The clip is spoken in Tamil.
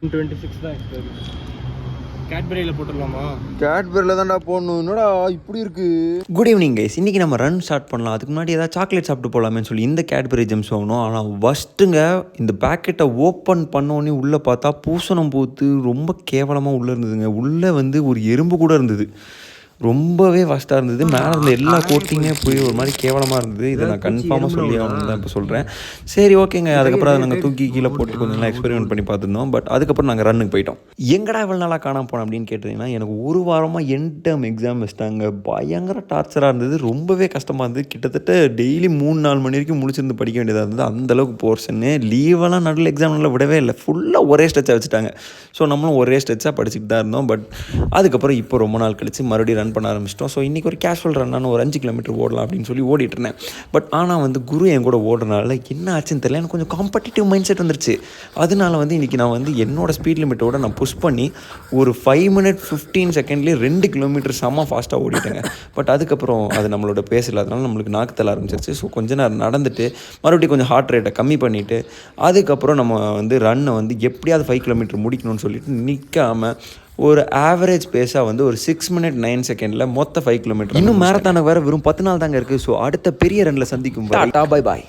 26 தான் எக்ஸ்பைரி. கேட்பரியில் போட்டுடலாமா? கேட்பரியில் தான்டா போடணும். என்னடா இப்படி இருக்கு? Good evening guys. இன்றைக்கி நம்ம ரன் ஸ்டார்ட் பண்ணலாம். அதுக்கு முன்னாடி ஏதாவது சாக்லேட் சாப்பிட்டு போகலாமேன்னு சொல்லி இந்த கேட்பரி ஜெம்ஸ் வாங்கணும். ஆனால் ஃபஸ்ட்டுங்க இந்த பேக்கெட்டை ஓப்பன் பண்ணோன்னே உள்ளே பார்த்தா பூசணம் பூத்து ரொம்ப கேவலமாக உள்ளே இருந்ததுங்க. உள்ளே வந்து ஒரு எறும்பு கூட இருந்தது. ரொம்பவே ஃபஸ்ட்டாக இருந்தது. மேலே இருந்த எல்லா கோட்டிங்கே போய் ஒரு மாதிரி கேவலமாக இருந்தது. இதை நான் கன்ஃபார்மாக சொல்லி ஆகணும்னு தான் இப்போ சொல்கிறேன். சரி ஓகேங்க. அதுக்கப்புறம் அதை நாங்கள் தூக்கி கீழே போட்டு கொஞ்சம் நல்லா எக்ஸ்பெரிமெண்ட் பண்ணி பார்த்துருந்தோம். பட் அதுக்கப்புறம் நாங்கள் ரன்னுக்கு போயிட்டோம். எங்கடா இவ்வளோ நாளாக காணாமல் போனோம் அப்படின்னு கேட்டிங்கன்னா, எனக்கு ஒரு வாரமாக எண்ட் டேர்ம் எக்ஸாம் வச்சிட்டாங்க. பயங்கர டார்ச்சராக இருந்தது. ரொம்பவே கஷ்டமாக இருந்தது. கிட்டத்தட்ட டெய்லி 3-4 மணி வரைக்கும் முடிச்சிருந்து படிக்க வேண்டியதாக இருந்தது. அந்தளவுக்கு போர்ஷன்னு லீவெல்லாம் நடுவில் எக்ஸாம் நல்லா விடவே இல்லை. ஃபுல்லாக ஒரே ஸ்ட்ரெச்சாக வச்சுட்டாங்க. ஸோ நம்மளும் ஒரே ஸ்ட்ரெச்சாக படிச்சுட்டு தான் இருந்தோம். பட் அதுக்கப்புறம் இப்போ ரொம்ப நாள் கழித்து மறுபடியும் ரன் பண்ண ஆரம்பிச்சிட்டோம். ஸோ இன்றைக்கி ஒரு கேஷுவல் ரன்னான ஒரு 5 கிலோமீட்டர் ஓடலாம் அப்படின்னு சொல்லி ஓடிட்டு இருந்தேன். பட் ஆனால் வந்து குரு என் கூட ஓடுறதுனால என்ன ஆச்சுன்னு தெரியல, எனக்கு கொஞ்சம் காம்படிட்டிவ் மைண்ட் செட் வந்துருச்சு. அதனால வந்து இன்றைக்கி நான் வந்து என்னோடய ஸ்பீட் லிமிட்டோட நான் புஷ் பண்ணி ஒரு 5 minutes 15 secondsலேயே 2 கிலோமீட்டர் செம்ம ஃபாஸ்ட்டாக ஓடிட்டேங்க. பட் அதுக்கப்புறம் அது நம்மளோட பேஸ் இல்லாதனால நம்மளுக்கு நாக்கு தள்ள ஆரம்பிச்சிருச்சு. ஸோ கொஞ்ச நேரம் நடந்துட்டு மறுபடியும் கொஞ்சம் ஹார்ட் ரேட்டை கம்மி பண்ணிவிட்டு அதுக்கப்புறம் நம்ம வந்து ரன்னை வந்து எப்படியாவது 5 கிலோமீட்டர் முடிக்கணும்னு சொல்லிட்டு நிற்காமல் ஒரு ஆவரேஜ் பேஸாக வந்து ஒரு 6 minutes 9 seconds மொத்த 5 கிலோமீட்டர். இன்னும் மேரத்தானுக்கு வேறு வெறும் 10 நாள் தாங்க இருக்குது. ஸோ அடுத்த பெரிய ரன்னில் சந்திக்கும். Tata bye bye.